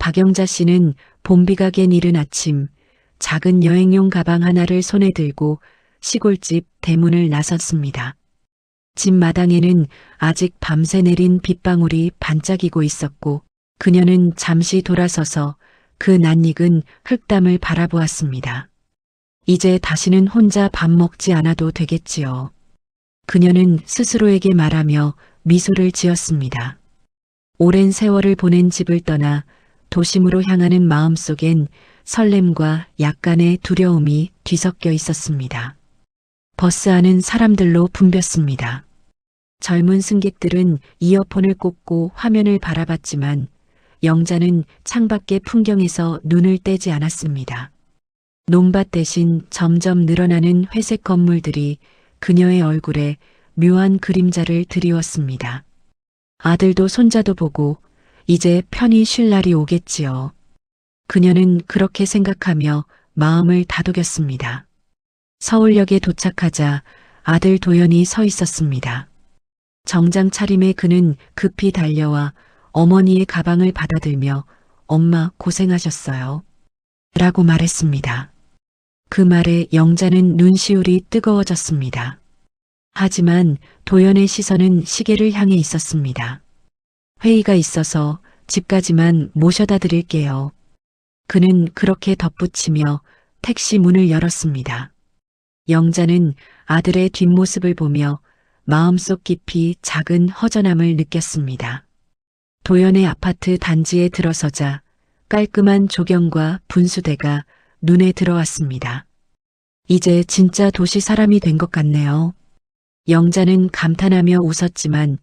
박영자 씨는 봄비가 갠 이른 아침 작은 여행용 가방 하나를 손에 들고 시골집 대문을 나섰습니다. 집 마당에는 아직 밤새 내린 빗방울이 반짝이고 있었고 그녀는 잠시 돌아서서 그 낯익은 흙담을 바라보았습니다. 이제 다시는 혼자 밥 먹지 않아도 되겠지요. 그녀는 스스로에게 말하며 미소를 지었습니다. 오랜 세월을 보낸 집을 떠나 도심으로 향하는 마음속엔 설렘과 약간의 두려움이 뒤섞여 있었습니다. 버스 안은 사람들로 붐볐습니다. 젊은 승객들은 이어폰을 꽂고 화면을 바라봤지만 영자는 창밖의 풍경에서 눈을 떼지 않았습니다. 논밭 대신 점점 늘어나는 회색 건물들이 그녀의 얼굴에 묘한 그림자를 드리웠습니다. 아들도 손자도 보고 이제 편히 쉴 날이 오겠지요. 그녀는 그렇게 생각하며 마음을 다독였습니다. 서울역에 도착하자 아들 도연이 서 있었습니다. 정장 차림의 그는 급히 달려와 어머니의 가방을 받아들며 엄마 고생하셨어요. 라고 말했습니다. 그 말에 영자는 눈시울이 뜨거워졌습니다. 하지만 도연의 시선은 시계를 향해 있었습니다. 회의가 있어서 집까지만 모셔다 드릴게요. 그는 그렇게 덧붙이며 택시 문을 열었습니다. 영자는 아들의 뒷모습을 보며 마음속 깊이 작은 허전함을 느꼈습니다. 도연의 아파트 단지에 들어서자 깔끔한 조경과 분수대가 눈에 들어왔습니다. 이제 진짜 도시 사람이 된 것 같네요. 영자는 감탄하며 웃었지만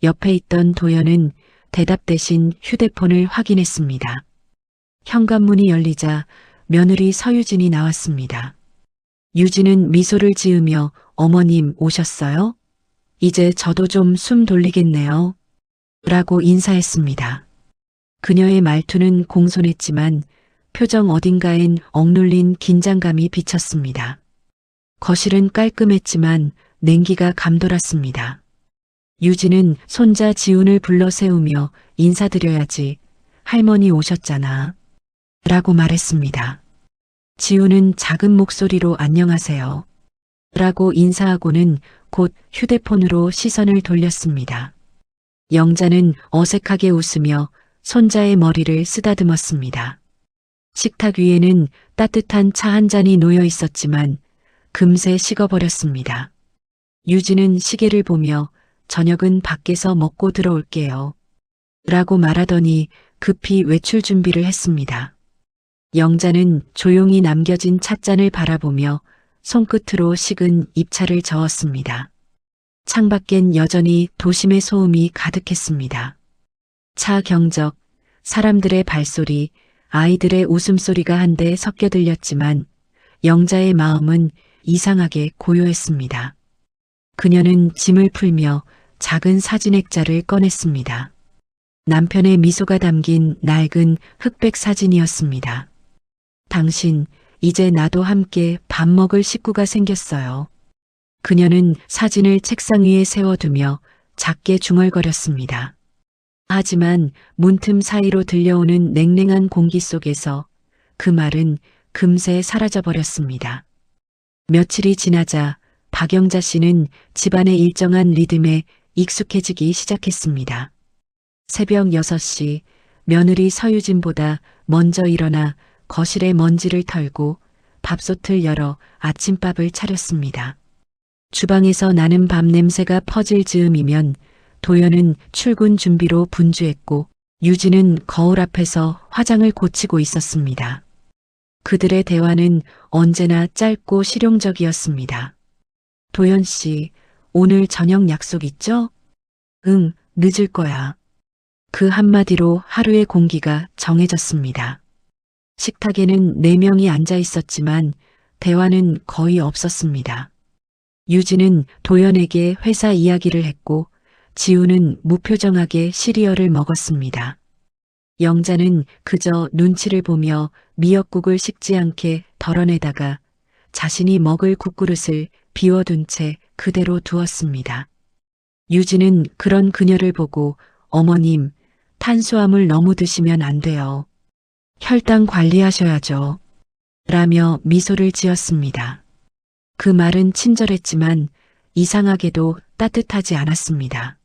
옆에 있던 도연은 대답 대신 휴대폰을 확인했습니다. 현관문이 열리자 며느리 서유진이 나왔습니다. 유진은 미소를 지으며 어머님 오셨어요? 이제 저도 좀 숨 돌리겠네요. 라고 인사했습니다. 그녀의 말투는 공손했지만 표정 어딘가엔 억눌린 긴장감이 비쳤습니다. 거실은 깔끔했지만 냉기가 감돌았습니다. 유진은 손자 지훈을 불러 세우며 인사드려야지. 할머니 오셨잖아. 라고 말했습니다. 지훈은 작은 목소리로 안녕하세요. 라고 인사하고는 곧 휴대폰으로 시선을 돌렸습니다. 영자는 어색하게 웃으며 손자의 머리를 쓰다듬었습니다. 식탁 위에는 따뜻한 차 한 잔이 놓여 있었지만 금세 식어버렸습니다. 유진은 시계를 보며 저녁은 밖에서 먹고 들어올게요. 라고 말하더니 급히 외출 준비를 했습니다. 영자는 조용히 남겨진 찻잔을 바라보며 손끝으로 식은 입차를 저었습니다. 창밖엔 여전히 도심의 소음이 가득했습니다. 차 경적, 사람들의 발소리, 아이들의 웃음소리가 한데 섞여 들렸지만 영자의 마음은 이상하게 고요했습니다. 그녀는 짐을 풀며 작은 사진액자를 꺼냈습니다. 남편의 미소가 담긴 낡은 흑백 사진이었습니다. 당신, 이제 나도 함께 밥 먹을 식구가 생겼어요. 그녀는 사진을 책상 위에 세워두며 작게 중얼거렸습니다. 하지만 문틈 사이로 들려오는 냉랭한 공기 속에서 그 말은 금세 사라져버렸습니다. 며칠이 지나자 박영자 씨는 집안의 일정한 리듬에 익숙해지기 시작했습니다. 새벽 6시 며느리 서유진보다 먼저 일어나 거실에 먼지를 털고 밥솥을 열어 아침밥을 차렸습니다. 주방에서 나는 밥 냄새가 퍼질 즈음이면 도연은 출근 준비로 분주했고 유진은 거울 앞에서 화장을 고치고 있었습니다. 그들의 대화는 언제나 짧고 실용적이었습니다. 도연 씨, 오늘 저녁 약속 있죠? 응, 늦을 거야. 그 한마디로 하루의 공기가 정해졌습니다. 식탁에는 4명이 앉아 있었지만 대화는 거의 없었습니다. 유진은 도연에게 회사 이야기를 했고 지우는 무표정하게 시리얼을 먹었습니다. 영자는 그저 눈치를 보며 미역국을 식지 않게 덜어내다가 자신이 먹을 국그릇을 비워둔 채 그대로 두었습니다. 유진은 그런 그녀를 보고 어머님, 탄수화물 너무 드시면 안 돼요. 혈당 관리하셔야죠. 라며 미소를 지었습니다. 그 말은 친절했지만 이상하게도 따뜻하지 않았습니다.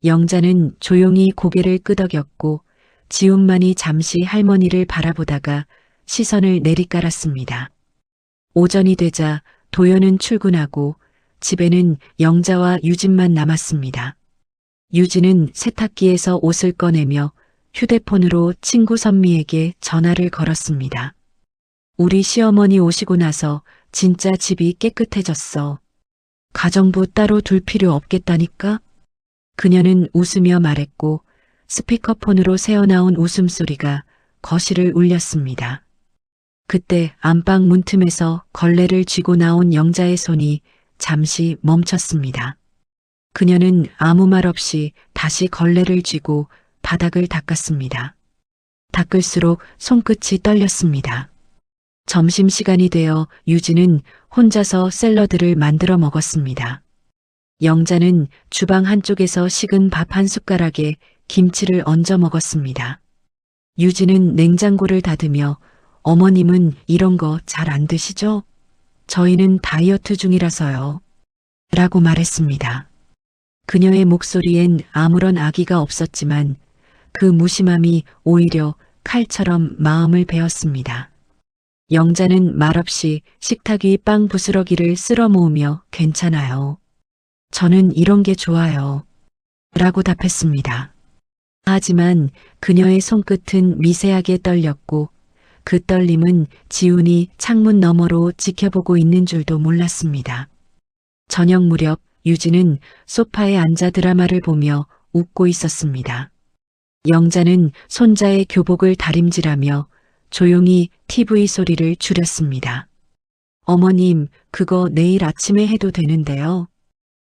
영자는 조용히 고개를 끄덕였고 지훈만이 잠시 할머니를 바라보다가 시선을 내리깔았습니다. 오전이 되자 도연은 출근하고 집에는 영자와 유진만 남았습니다. 유진은 세탁기에서 옷을 꺼내며 휴대폰으로 친구 선미에게 전화를 걸었습니다. 우리 시어머니 오시고 나서 진짜 집이 깨끗해졌어. 가정부 따로 둘 필요 없겠다니까? 그녀는 웃으며 말했고 스피커폰으로 새어나온 웃음소리가 거실을 울렸습니다. 그때 안방 문틈에서 걸레를 쥐고 나온 영자의 손이 잠시 멈췄습니다. 그녀는 아무 말 없이 다시 걸레를 쥐고 바닥을 닦았습니다. 닦을수록 손끝이 떨렸습니다. 점심시간이 되어 유진은 혼자서 샐러드를 만들어 먹었습니다. 영자는 주방 한쪽에서 식은 밥 한 숟가락에 김치를 얹어 먹었습니다. 유진은 냉장고를 닫으며 어머님은 이런 거 잘 안 드시죠? 저희는 다이어트 중이라서요. 라고 말했습니다. 그녀의 목소리엔 아무런 악의가 없었지만 그 무심함이 오히려 칼처럼 마음을 베었습니다. 영자는 말없이 식탁 위 빵 부스러기를 쓸어 모으며 괜찮아요. 저는 이런 게 좋아요. 라고 답했습니다. 하지만 그녀의 손끝은 미세하게 떨렸고 그 떨림은 지훈이 창문 너머로 지켜보고 있는 줄도 몰랐습니다. 저녁 무렵 유진은 소파에 앉아 드라마를 보며 웃고 있었습니다. 영자는 손자의 교복을 다림질하며 조용히 TV 소리를 줄였습니다. 어머님, 그거 내일 아침에 해도 되는데요.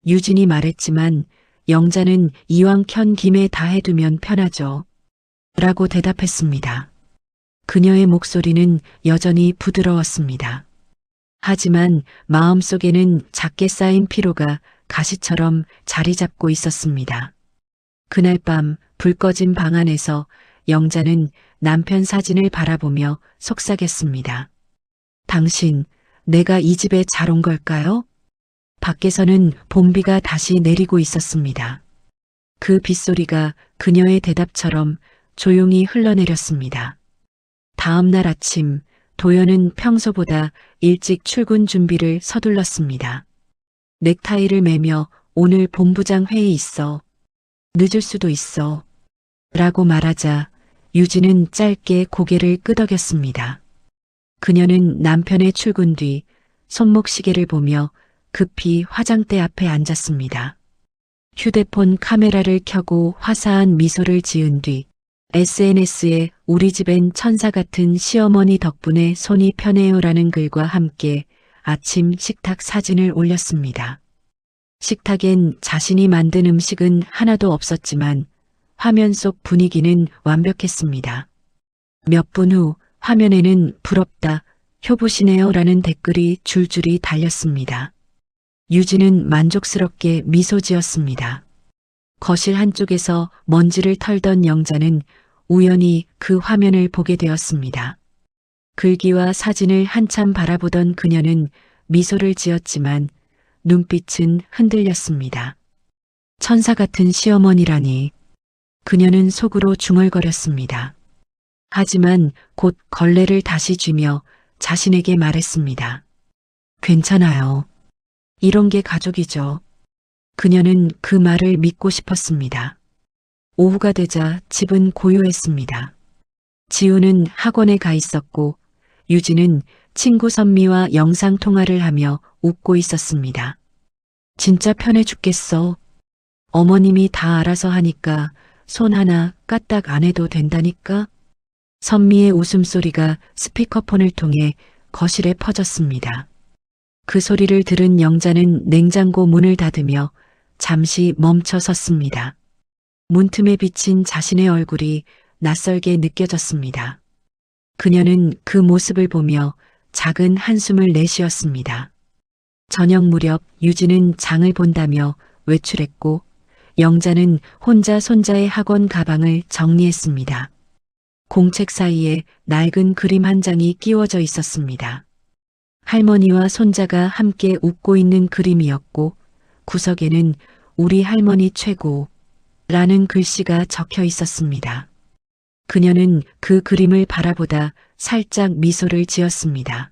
유진이 말했지만 영자는 이왕 켠 김에 다 해두면 편하죠. 라고 대답했습니다. 그녀의 목소리는 여전히 부드러웠습니다. 하지만 마음속에는 작게 쌓인 피로가 가시처럼 자리 잡고 있었습니다. 그날 밤 불 꺼진 방 안에서 영자는 남편 사진을 바라보며 속삭였습니다. 당신, 내가 이 집에 잘 온 걸까요? 밖에서는 봄비가 다시 내리고 있었습니다. 그 빗소리가 그녀의 대답처럼 조용히 흘러내렸습니다. 다음 날 아침, 도연은 평소보다 일찍 출근 준비를 서둘렀습니다. 넥타이를 매며 오늘 본부장 회의 있어. 늦을 수도 있어. 라고 말하자 유진은 짧게 고개를 끄덕였습니다. 그녀는 남편의 출근 뒤 손목시계를 보며 급히 화장대 앞에 앉았습니다. 휴대폰 카메라를 켜고 화사한 미소를 지은 뒤 SNS에 우리 집엔 천사 같은 시어머니 덕분에 손이 편해요라는 글과 함께 아침 식탁 사진을 올렸습니다. 식탁엔 자신이 만든 음식은 하나도 없었지만 화면 속 분위기는 완벽했습니다. 몇 분 후 화면에는 부럽다, 효부시네요라는 댓글이 줄줄이 달렸습니다. 유진은 만족스럽게 미소 지었습니다. 거실 한쪽에서 먼지를 털던 영자는 우연히 그 화면을 보게 되었습니다. 글귀와 사진을 한참 바라보던 그녀는 미소를 지었지만 눈빛은 흔들렸습니다. 천사 같은 시어머니라니. 그녀는 속으로 중얼거렸습니다. 하지만 곧 걸레를 다시 쥐며 자신에게 말했습니다. 괜찮아요. 이런 게 가족이죠. 그녀는 그 말을 믿고 싶었습니다. 오후가 되자 집은 고요했습니다. 지우는 학원에 가 있었고 유진은 친구 선미와 영상통화를 하며 웃고 있었습니다. 진짜 편해 죽겠어. 어머님이 다 알아서 하니까 손 하나 까딱 안 해도 된다니까? 선미의 웃음소리가 스피커폰을 통해 거실에 퍼졌습니다. 그 소리를 들은 영자는 냉장고 문을 닫으며 잠시 멈춰 섰습니다. 문틈에 비친 자신의 얼굴이 낯설게 느껴졌습니다. 그녀는 그 모습을 보며 작은 한숨을 내쉬었습니다. 저녁 무렵 유진은 장을 본다며 외출했고 영자는 혼자 손자의 학원 가방을 정리했습니다. 공책 사이에 낡은 그림 한 장이 끼워져 있었습니다. 할머니와 손자가 함께 웃고 있는 그림이었고 구석에는 우리 할머니 최고라는 글씨가 적혀 있었습니다. 그녀는 그 그림을 바라보다 살짝 미소를 지었습니다.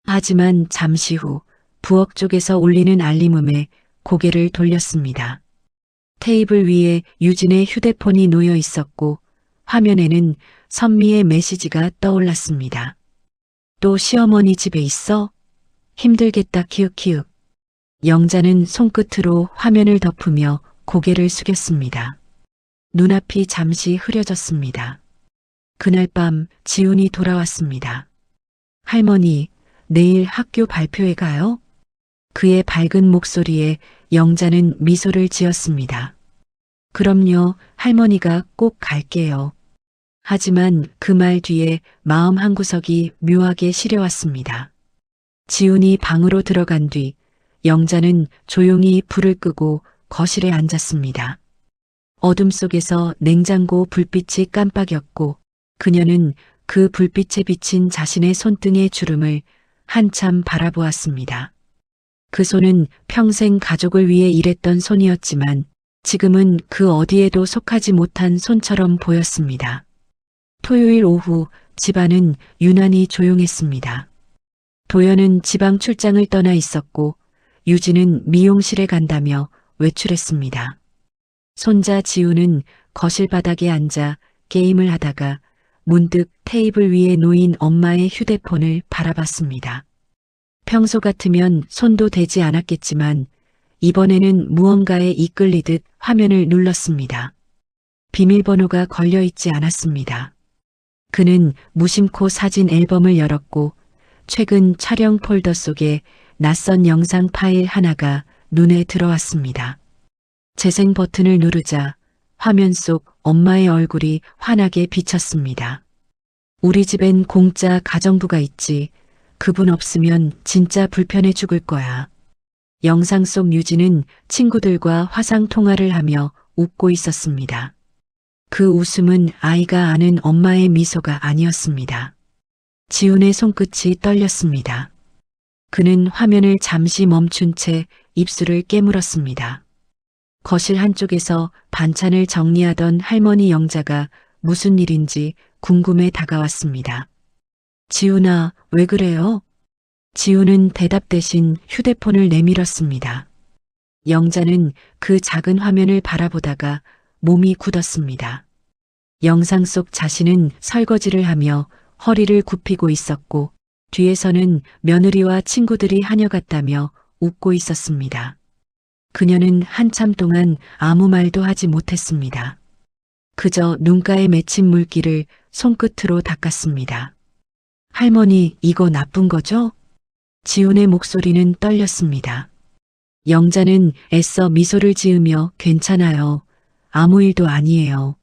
하지만 잠시 후 부엌 쪽에서 울리는 알림음에 고개를 돌렸습니다. 테이블 위에 유진의 휴대폰이 놓여 있었고 화면에는 선미의 메시지가 떠올랐습니다. 또 시어머니 집에 있어? 힘들겠다 키읔키읔. 영자는 손끝으로 화면을 덮으며 고개를 숙였습니다. 눈앞이 잠시 흐려졌습니다. 그날 밤 지훈이 돌아왔습니다. 할머니, 내일 학교 발표회 가요? 그의 밝은 목소리에 영자는 미소를 지었습니다. 그럼요, 할머니가 꼭 갈게요. 하지만 그 말 뒤에 마음 한구석이 묘하게 시려왔습니다. 지훈이 방으로 들어간 뒤 영자는 조용히 불을 끄고 거실에 앉았습니다. 어둠 속에서 냉장고 불빛이 깜빡였고 그녀는 그 불빛에 비친 자신의 손등의 주름을 한참 바라보았습니다. 그 손은 평생 가족을 위해 일했던 손이었지만 지금은 그 어디에도 속하지 못한 손처럼 보였습니다. 토요일 오후 집안은 유난히 조용했습니다. 도연은 지방 출장을 떠나 있었고 유진은 미용실에 간다며 외출했습니다. 손자 지우는 거실 바닥에 앉아 게임을 하다가 문득 테이블 위에 놓인 엄마의 휴대폰을 바라봤습니다. 평소 같으면 손도 대지 않았겠지만 이번에는 무언가에 이끌리듯 화면을 눌렀습니다. 비밀번호가 걸려있지 않았습니다. 그는 무심코 사진 앨범을 열었고 최근 촬영 폴더 속에 낯선 영상 파일 하나가 눈에 들어왔습니다. 재생 버튼을 누르자 화면 속 엄마의 얼굴이 환하게 비쳤습니다. 우리 집엔 공짜 가정부가 있지. 그분 없으면 진짜 불편해 죽을 거야. 영상 속 유진은 친구들과 화상 통화를 하며 웃고 있었습니다. 그 웃음은 아이가 아는 엄마의 미소가 아니었습니다. 지훈의 손끝이 떨렸습니다. 그는 화면을 잠시 멈춘 채 입술을 깨물었습니다. 거실 한쪽에서 반찬을 정리하던 할머니 영자가 무슨 일인지 궁금해 다가왔습니다. 지훈아, 왜 그래요? 지훈은 대답 대신 휴대폰을 내밀었습니다. 영자는 그 작은 화면을 바라보다가 몸이 굳었습니다. 영상 속 자신은 설거지를 하며 허리를 굽히고 있었고 뒤에서는 며느리와 친구들이 하녀갔다며 웃고 있었습니다. 그녀는 한참 동안 아무 말도 하지 못했습니다. 그저 눈가에 맺힌 물기를 손끝으로 닦았습니다. 할머니, 이거 나쁜 거죠? 지훈의 목소리는 떨렸습니다. 영자는 애써 미소를 지으며 괜찮아요. 아무 일도 아니에요.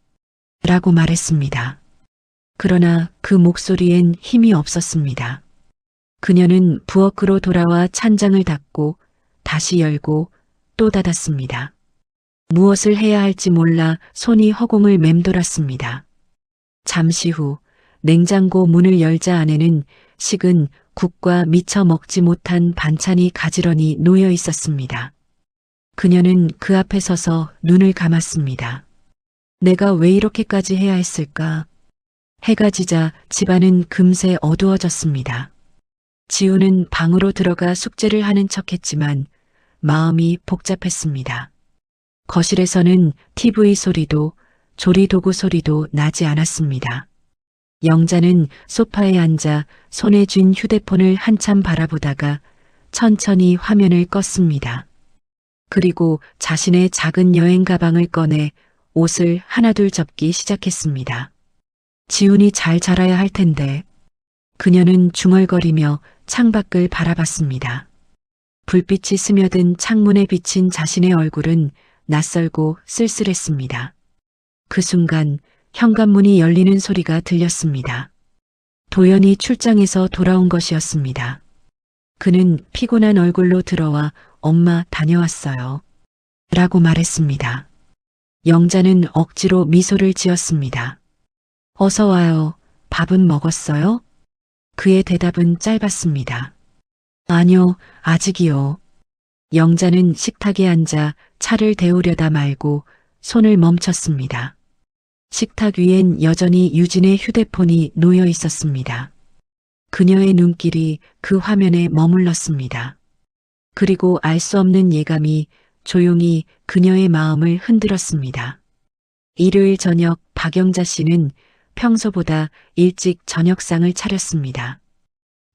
라고 말했습니다. 그러나 그 목소리엔 힘이 없었습니다. 그녀는 부엌으로 돌아와 찬장을 닫고 다시 열고 또 닫았습니다. 무엇을 해야 할지 몰라 손이 허공을 맴돌았습니다. 잠시 후 냉장고 문을 열자 안에는 식은 국과 미처 먹지 못한 반찬이 가지런히 놓여 있었습니다. 그녀는 그 앞에 서서 눈을 감았습니다. 내가 왜 이렇게까지 해야 했을까? 해가 지자 집안은 금세 어두워졌습니다. 지우는 방으로 들어가 숙제를 하는 척했지만 마음이 복잡했습니다. 거실에서는 TV 소리도 조리도구 소리도 나지 않았습니다. 영자는 소파에 앉아 손에 쥔 휴대폰을 한참 바라보다가 천천히 화면을 껐습니다. 그리고 자신의 작은 여행 가방을 꺼내 옷을 하나둘 접기 시작했습니다. 지훈이 잘 자라야 할 텐데. 그녀는 중얼거리며 창밖을 바라봤습니다. 불빛이 스며든 창문에 비친 자신의 얼굴은 낯설고 쓸쓸했습니다. 그 순간 현관문이 열리는 소리가 들렸습니다. 도연이 출장에서 돌아온 것이었습니다. 그는 피곤한 얼굴로 들어와 엄마 다녀왔어요. 라고 말했습니다. 영자는 억지로 미소를 지었습니다. 어서 와요. 밥은 먹었어요? 그의 대답은 짧았습니다. 아니요, 아직이요. 영자는 식탁에 앉아 차를 데우려다 말고 손을 멈췄습니다. 식탁 위엔 여전히 유진의 휴대폰이 놓여 있었습니다. 그녀의 눈길이 그 화면에 머물렀습니다. 그리고 알 수 없는 예감이 조용히 그녀의 마음을 흔들었습니다. 일요일 저녁 박영자 씨는 평소보다 일찍 저녁상을 차렸습니다.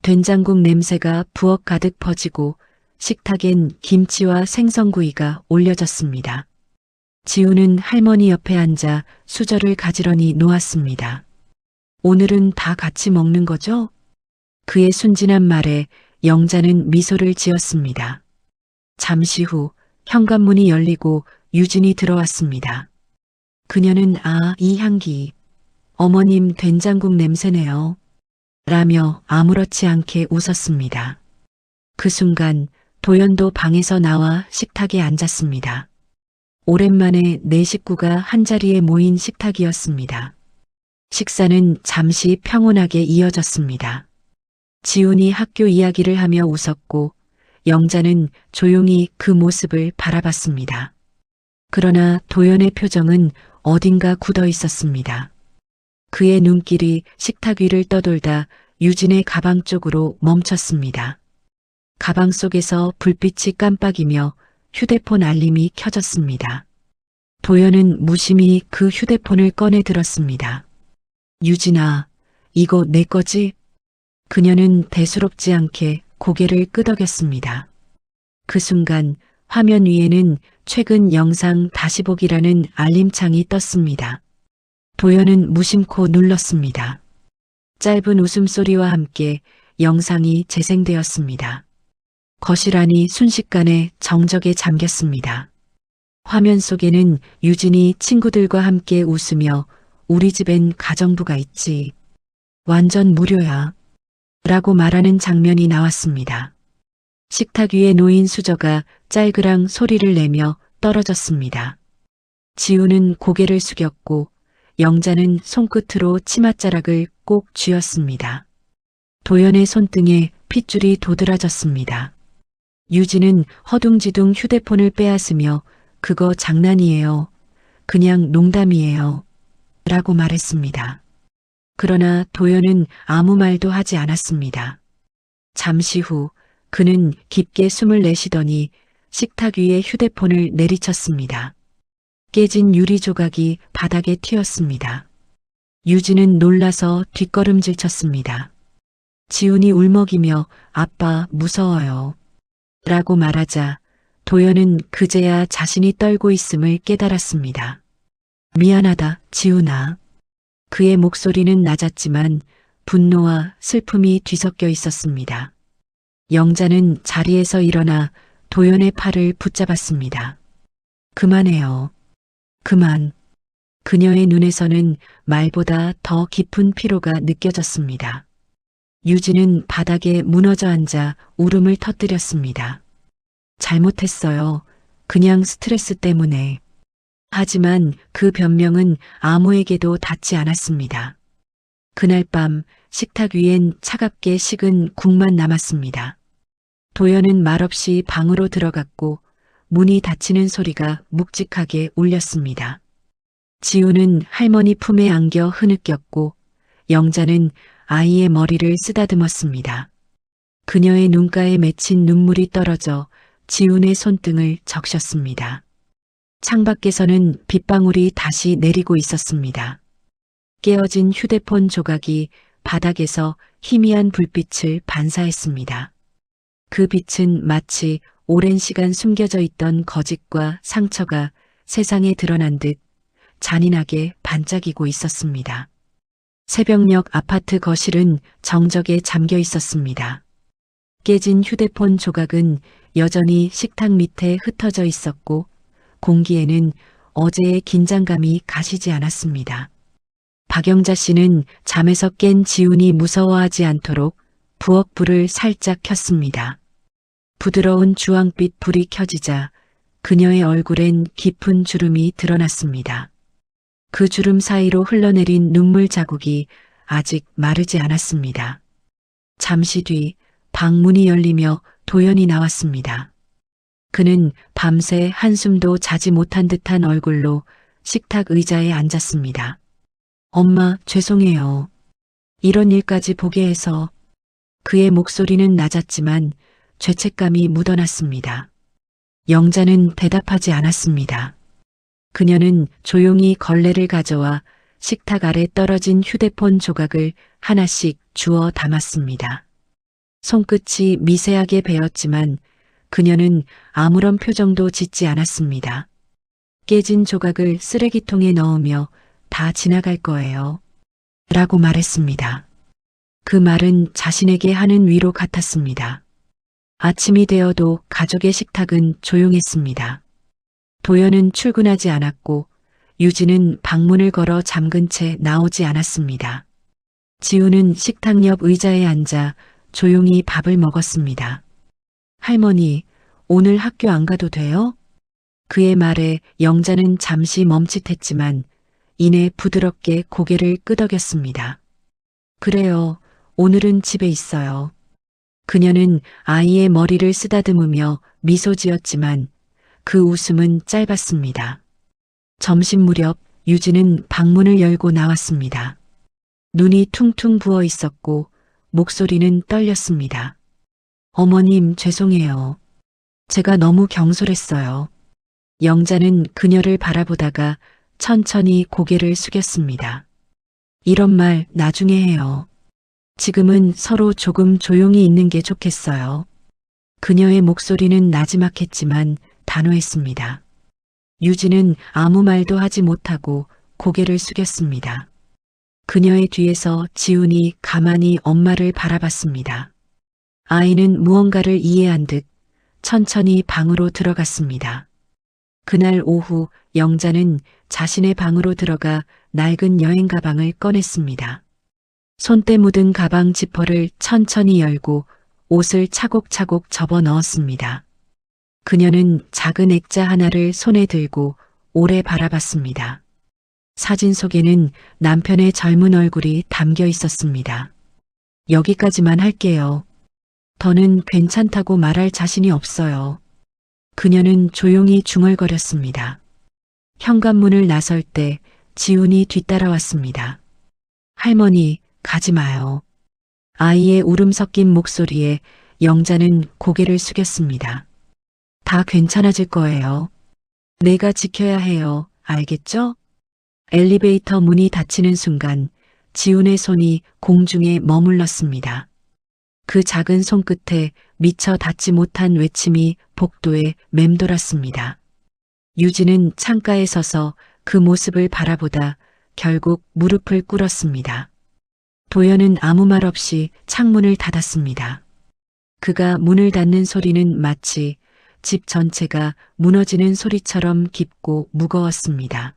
된장국 냄새가 부엌 가득 퍼지고 식탁엔 김치와 생선구이가 올려졌습니다. 지우는 할머니 옆에 앉아 수저를 가지런히 놓았습니다. 오늘은 다 같이 먹는 거죠? 그의 순진한 말에 영자는 미소를 지었습니다. 잠시 후 현관문이 열리고 유진이 들어왔습니다. 그녀는 이 향기. 어머님 된장국 냄새네요. 라며 아무렇지 않게 웃었습니다. 그 순간 도연도 방에서 나와 식탁에 앉았습니다. 오랜만에 네 식구가 한자리에 모인 식탁이었습니다. 식사는 잠시 평온하게 이어졌습니다. 지훈이 학교 이야기를 하며 웃었고 영자는 조용히 그 모습을 바라봤습니다. 그러나 도연의 표정은 어딘가 굳어 있었습니다. 그의 눈길이 식탁 위를 떠돌다 유진의 가방 쪽으로 멈췄습니다. 가방 속에서 불빛이 깜빡이며 휴대폰 알림이 켜졌습니다. 도연은 무심히 그 휴대폰을 꺼내 들었습니다. 유진아, 이거 내 거지? 그녀는 대수롭지 않게 고개를 끄덕였습니다. 그 순간 화면 위에는 최근 영상 다시 보기라는 알림창이 떴습니다. 도연은 무심코 눌렀습니다. 짧은 웃음소리와 함께 영상이 재생되었습니다. 거실 안이 순식간에 정적에 잠겼습니다. 화면 속에는 유진이 친구들과 함께 웃으며 우리 집엔 가정부가 있지. 완전 무료야. 라고 말하는 장면이 나왔습니다. 식탁 위에 놓인 수저가 짤그랑 소리를 내며 떨어졌습니다. 지우는 고개를 숙였고 영자는 손끝으로 치맛자락을 꼭 쥐었습니다. 도연의 손등에 핏줄이 도드라졌습니다. 유진은 허둥지둥 휴대폰을 빼앗으며 그거 장난이에요. 그냥 농담이에요. 라고 말했습니다. 그러나 도연은 아무 말도 하지 않았습니다. 잠시 후 그는 깊게 숨을 내쉬더니 식탁 위에 휴대폰을 내리쳤습니다. 깨진 유리 조각이 바닥에 튀었습니다. 유진은 놀라서 뒷걸음질 쳤습니다. 지훈이 울먹이며 아빠 무서워요. 라고 말하자 도연은 그제야 자신이 떨고 있음을 깨달았습니다. 미안하다, 지훈아. 그의 목소리는 낮았지만 분노와 슬픔이 뒤섞여 있었습니다. 영자는 자리에서 일어나 도연의 팔을 붙잡았습니다. 그만해요. 그만. 그녀의 눈에서는 말보다 더 깊은 피로가 느껴졌습니다. 유진은 바닥에 무너져 앉아 울음을 터뜨렸습니다. 잘못했어요. 그냥 스트레스 때문에. 하지만 그 변명은 아무에게도 닿지 않았습니다. 그날 밤 식탁 위엔 차갑게 식은 국만 남았습니다. 도연은 말없이 방으로 들어갔고 문이 닫히는 소리가 묵직하게 울렸습니다. 지우는 할머니 품에 안겨 흐느꼈고 영자는 아이의 머리를 쓰다듬었습니다. 그녀의 눈가에 맺힌 눈물이 떨어져 지훈의 손등을 적셨습니다. 창밖에서는 빗방울이 다시 내리고 있었습니다. 깨어진 휴대폰 조각이 바닥에서 희미한 불빛을 반사했습니다. 그 빛은 마치 오랜 시간 숨겨져 있던 거짓과 상처가 세상에 드러난 듯 잔인하게 반짝이고 있었습니다. 새벽녘 아파트 거실은 정적에 잠겨 있었습니다. 깨진 휴대폰 조각은 여전히 식탁 밑에 흩어져 있었고 공기에는 어제의 긴장감이 가시지 않았습니다. 박영자 씨는 잠에서 깬 지훈이 무서워하지 않도록 부엌 불을 살짝 켰습니다. 부드러운 주황빛 불이 켜지자 그녀의 얼굴엔 깊은 주름이 드러났습니다. 그 주름 사이로 흘러내린 눈물 자국이 아직 마르지 않았습니다. 잠시 뒤 방문이 열리며 도연이 나왔습니다. 그는 밤새 한숨도 자지 못한 듯한 얼굴로 식탁 의자에 앉았습니다. 엄마, 죄송해요. 이런 일까지 보게 해서. 그의 목소리는 낮았지만 죄책감이 묻어났습니다. 영자는 대답하지 않았습니다. 그녀는 조용히 걸레를 가져와 식탁 아래 떨어진 휴대폰 조각을 하나씩 주워 담았습니다. 손끝이 미세하게 베었지만 그녀는 아무런 표정도 짓지 않았습니다. 깨진 조각을 쓰레기통에 넣으며 다 지나갈 거예요. 라고 말했습니다. 그 말은 자신에게 하는 위로 같았습니다. 아침이 되어도 가족의 식탁은 조용했습니다. 도연은 출근하지 않았고 유진은 방문을 걸어 잠근 채 나오지 않았습니다. 지우는 식탁 옆 의자에 앉아 조용히 밥을 먹었습니다. 할머니, 오늘 학교 안 가도 돼요? 그의 말에 영자는 잠시 멈칫했지만 이내 부드럽게 고개를 끄덕였습니다. 그래요. 오늘은 집에 있어요. 그녀는 아이의 머리를 쓰다듬으며 미소 지었지만 그 웃음은 짧았습니다. 점심 무렵 유진은 방문을 열고 나왔습니다. 눈이 퉁퉁 부어 있었고 목소리는 떨렸습니다. 어머님, 죄송해요. 제가 너무 경솔했어요. 영자는 그녀를 바라보다가 천천히 고개를 숙였습니다. 이런 말 나중에 해요. 지금은 서로 조금 조용히 있는 게 좋겠어요. 그녀의 목소리는 나지막했지만 단호했습니다. 유진은 아무 말도 하지 못하고 고개를 숙였습니다. 그녀의 뒤에서 지훈이 가만히 엄마를 바라봤습니다. 아이는 무언가를 이해한 듯 천천히 방으로 들어갔습니다. 그날 오후 영자는 자신의 방으로 들어가 낡은 여행 가방을 꺼냈습니다. 손때 묻은 가방 지퍼를 천천히 열고 옷을 차곡차곡 접어 넣었습니다. 그녀는 작은 액자 하나를 손에 들고 오래 바라봤습니다. 사진 속에는 남편의 젊은 얼굴이 담겨 있었습니다. 여기까지만 할게요. 더는 괜찮다고 말할 자신이 없어요. 그녀는 조용히 중얼거렸습니다. 현관문을 나설 때 지훈이 뒤따라왔습니다. 할머니, 가지 마요. 아이의 울음 섞인 목소리에 영자는 고개를 숙였습니다. 다 괜찮아질 거예요. 내가 지켜야 해요. 알겠죠? 엘리베이터 문이 닫히는 순간 지훈의 손이 공중에 머물렀습니다. 그 작은 손끝에 미처 닿지 못한 외침이 복도에 맴돌았습니다. 유진은 창가에 서서 그 모습을 바라보다 결국 무릎을 꿇었습니다. 도연은 아무 말 없이 창문을 닫았습니다. 그가 문을 닫는 소리는 마치 집 전체가 무너지는 소리처럼 깊고 무거웠습니다.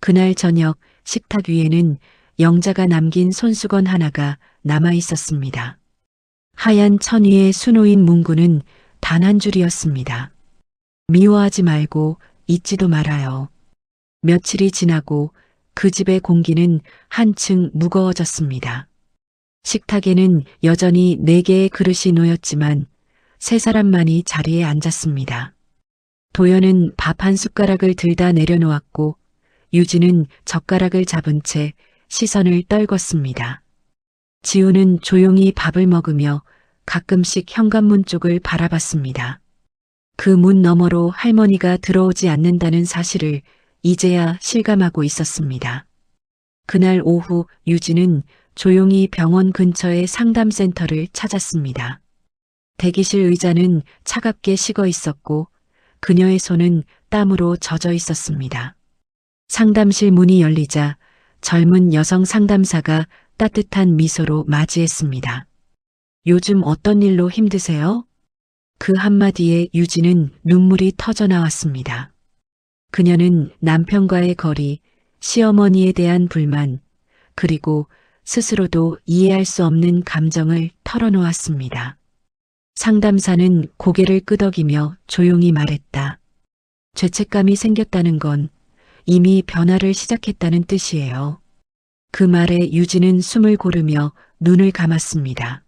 그날 저녁 식탁 위에는 영자가 남긴 손수건 하나가 남아 있었습니다. 하얀 천 위의 수놓인 문구는 단 한 줄이었습니다. 미워하지 말고 잊지도 말아요. 며칠이 지나고 그 집의 공기는 한층 무거워졌습니다. 식탁에는 여전히 4개의 그릇이 놓였지만 3사람만이 자리에 앉았습니다. 도연은 밥 한 숟가락을 들다 내려놓았고 유진은 젓가락을 잡은 채 시선을 떨궜습니다. 지우는 조용히 밥을 먹으며 가끔씩 현관문 쪽을 바라봤습니다. 그 문 너머로 할머니가 들어오지 않는다는 사실을 이제야 실감하고 있었습니다. 그날 오후 유진은 조용히 병원 근처의 상담센터를 찾았습니다. 대기실 의자는 차갑게 식어 있었고 그녀의 손은 땀으로 젖어 있었습니다. 상담실 문이 열리자 젊은 여성 상담사가 따뜻한 미소로 맞이했습니다. 요즘 어떤 일로 힘드세요? 그 한마디에 유진은 눈물이 터져 나왔습니다. 그녀는 남편과의 거리, 시어머니에 대한 불만, 그리고 스스로도 이해할 수 없는 감정을 털어놓았습니다. 상담사는 고개를 끄덕이며 조용히 말했다. 죄책감이 생겼다는 건 이미 변화를 시작했다는 뜻이에요. 그 말에 유진은 숨을 고르며 눈을 감았습니다.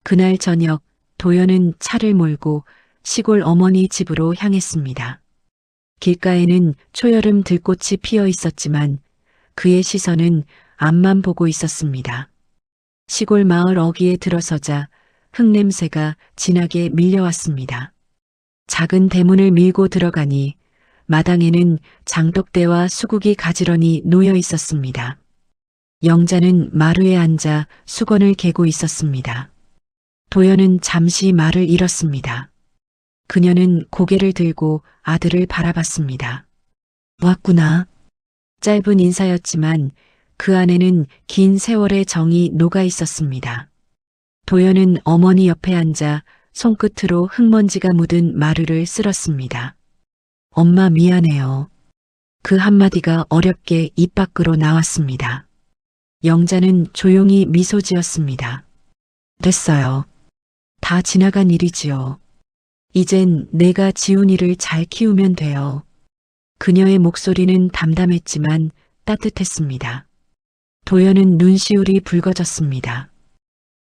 그날 저녁 도연은 차를 몰고 시골 어머니 집으로 향했습니다. 길가에는 초여름 들꽃이 피어 있었지만 그의 시선은 앞만 보고 있었습니다. 시골 마을 어귀에 들어서자 흙냄새가 진하게 밀려왔습니다. 작은 대문을 밀고 들어가니 마당에는 장독대와 수국이 가지런히 놓여 있었습니다. 영자는 마루에 앉아 수건을 개고 있었습니다. 도연은 잠시 말을 잃었습니다. 그녀는 고개를 들고 아들을 바라봤습니다. 왔구나. 짧은 인사였지만 그 안에는 긴 세월의 정이 녹아 있었습니다. 도연은 어머니 옆에 앉아 손끝으로 흙먼지가 묻은 마루를 쓸었습니다. 엄마 미안해요. 그 한마디가 어렵게 입 밖으로 나왔습니다. 영자는 조용히 미소 지었습니다. 됐어요. 다 지나간 일이지요. 이젠 내가 지훈이를 잘 키우면 돼요. 그녀의 목소리는 담담했지만 따뜻했습니다. 도연은 눈시울이 붉어졌습니다.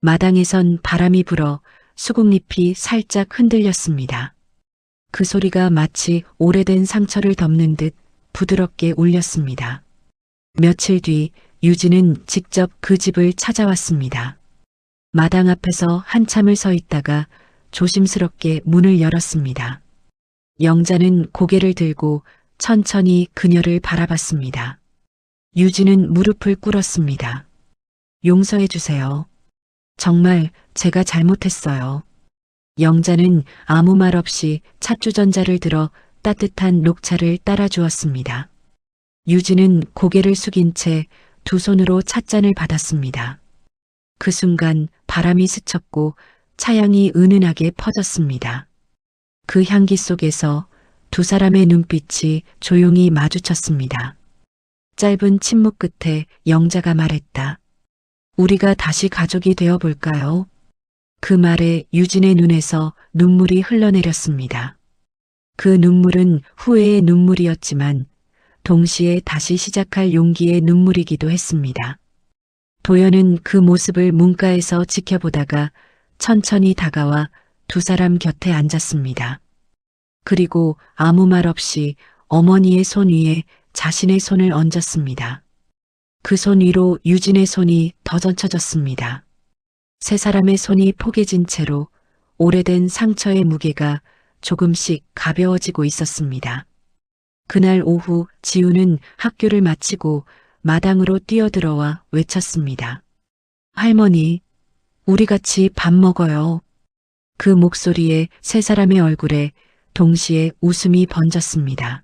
마당에선 바람이 불어 수국잎이 살짝 흔들렸습니다. 그 소리가 마치 오래된 상처를 덮는 듯 부드럽게 울렸습니다. 며칠 뒤 유진은 직접 그 집을 찾아왔습니다. 마당 앞에서 한참을 서 있다가 조심스럽게 문을 열었습니다. 영자는 고개를 들고 천천히 그녀를 바라봤습니다. 유진은 무릎을 꿇었습니다. 용서해 주세요. 정말 제가 잘못했어요. 영자는 아무 말 없이 찻주전자를 들어 따뜻한 녹차를 따라 주었습니다. 유진은 고개를 숙인 채 두 손으로 찻잔을 받았습니다. 그 순간 바람이 스쳤고 차향이 은은하게 퍼졌습니다. 그 향기 속에서 두 사람의 눈빛이 조용히 마주쳤습니다. 짧은 침묵 끝에 영자가 말했다. 우리가 다시 가족이 되어 볼까요? 그 말에 유진의 눈에서 눈물이 흘러내렸습니다. 그 눈물은 후회의 눈물이었지만 동시에 다시 시작할 용기의 눈물이기도 했습니다. 도연은 그 모습을 문가에서 지켜보다가 천천히 다가와 두 사람 곁에 앉았습니다. 그리고 아무 말 없이 어머니의 손 위에 자신의 손을 얹었습니다. 그 손 위로 유진의 손이 더 젖혀졌습니다. 세 사람의 손이 포개진 채로 오래된 상처의 무게가 조금씩 가벼워지고 있었습니다. 그날 오후 지우는 학교를 마치고 마당으로 뛰어들어와 외쳤습니다. 할머니, 우리 같이 밥 먹어요. 그 목소리에 세 사람의 얼굴에 동시에 웃음이 번졌습니다.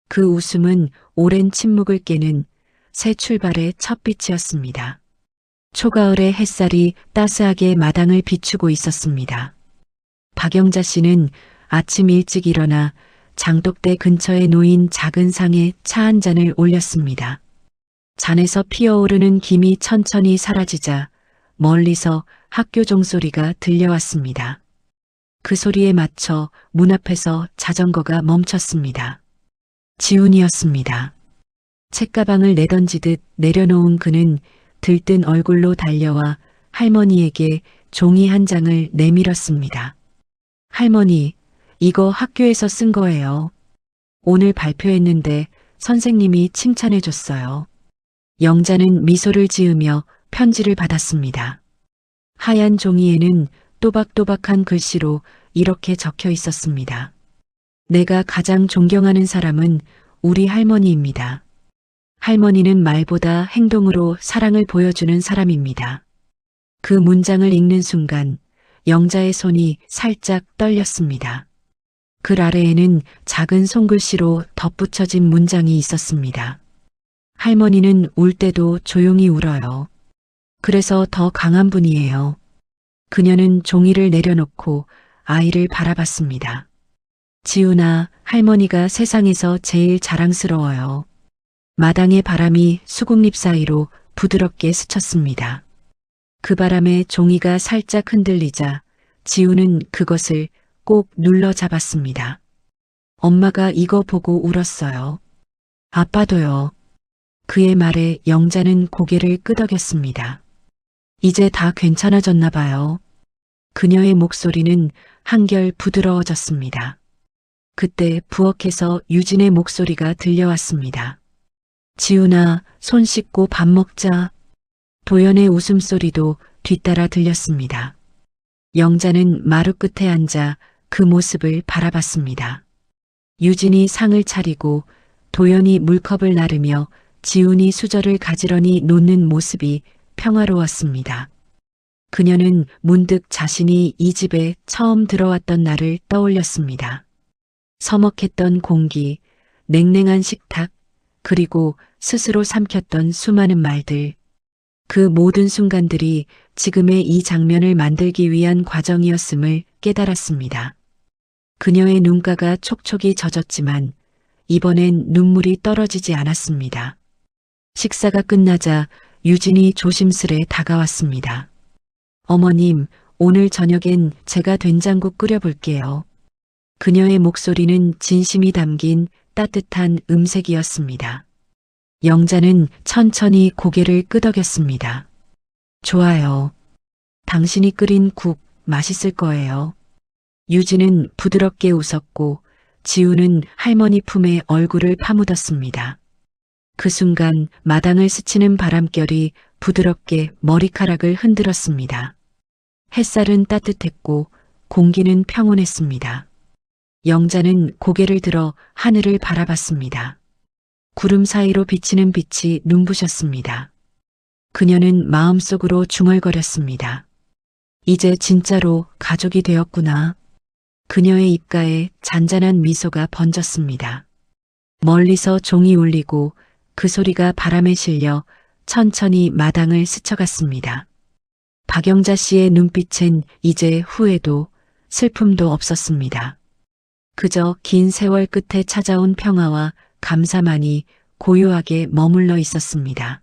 그 웃음은 오랜 침묵을 깨는 새 출발의 첫 빛이었습니다. 초가을의 햇살이 따스하게 마당을 비추고 있었습니다. 박영자 씨는 아침 일찍 일어나 장독대 근처에 놓인 작은 상에 차 한 잔을 올렸습니다. 잔에서 피어오르는 김이 천천히 사라지자 멀리서 학교 종소리가 들려왔습니다. 그 소리에 맞춰 문 앞에서 자전거가 멈췄습니다. 지훈이었습니다. 책가방을 내던지듯 내려놓은 그는 들뜬 얼굴로 달려와 할머니에게 종이 한 장을 내밀었습니다. 할머니, 이거 학교에서 쓴 거예요. 오늘 발표했는데 선생님이 칭찬해 줬어요. 영자는 미소를 지으며 편지를 받았습니다. 하얀 종이에는 또박또박한 글씨로 이렇게 적혀 있었습니다. 내가 가장 존경하는 사람은 우리 할머니입니다. 할머니는 말보다 행동으로 사랑을 보여주는 사람입니다. 그 문장을 읽는 순간 영자의 손이 살짝 떨렸습니다. 글 아래에는 작은 손글씨로 덧붙여진 문장이 있었습니다. 할머니는 울 때도 조용히 울어요. 그래서 더 강한 분이에요. 그녀는 종이를 내려놓고 아이를 바라봤습니다. 지훈아, 할머니가 세상에서 제일 자랑스러워요. 마당의 바람이 수국잎 사이로 부드럽게 스쳤습니다. 그 바람에 종이가 살짝 흔들리자 지훈은 그것을 꼭 눌러 잡았습니다. 엄마가 이거 보고 울었어요. 아빠도요. 그의 말에 영자는 고개를 끄덕였습니다. 이제 다 괜찮아졌나 봐요. 그녀의 목소리는 한결 부드러워졌습니다. 그때 부엌에서 유진의 목소리가 들려왔습니다. 지훈아, 손 씻고 밥 먹자. 도연의 웃음소리도 뒤따라 들렸습니다. 영자는 마루 끝에 앉아 그 모습을 바라봤습니다. 유진이 상을 차리고 도연이 물컵을 나르며 지훈이 수저를 가지런히 놓는 모습이 평화로웠습니다. 그녀는 문득 자신이 이 집에 처음 들어왔던 날을 떠올렸습니다. 서먹했던 공기, 냉랭한 식탁, 그리고 스스로 삼켰던 수많은 말들. 그 모든 순간들이 지금의 이 장면을 만들기 위한 과정이었음을 깨달았습니다. 그녀의 눈가가 촉촉이 젖었지만 이번엔 눈물이 떨어지지 않았습니다. 식사가 끝나자 유진이 조심스레 다가왔습니다. 어머님, 오늘 저녁엔 제가 된장국 끓여볼게요. 그녀의 목소리는 진심이 담긴 따뜻한 음색이었습니다. 영자는 천천히 고개를 끄덕였습니다. 좋아요. 당신이 끓인 국 맛있을 거예요. 유진은 부드럽게 웃었고 지우는 할머니 품에 얼굴을 파묻었습니다. 그 순간 마당을 스치는 바람결이 부드럽게 머리카락을 흔들었습니다. 햇살은 따뜻했고 공기는 평온했습니다. 영자는 고개를 들어 하늘을 바라봤습니다. 구름 사이로 비치는 빛이 눈부셨습니다. 그녀는 마음속으로 중얼거렸습니다. 이제 진짜로 가족이 되었구나. 그녀의 입가에 잔잔한 미소가 번졌습니다. 멀리서 종이 울리고 그 소리가 바람에 실려 천천히 마당을 스쳐갔습니다. 박영자 씨의 눈빛엔 이제 후회도 슬픔도 없었습니다. 그저 긴 세월 끝에 찾아온 평화와 감사만이 고요하게 머물러 있었습니다.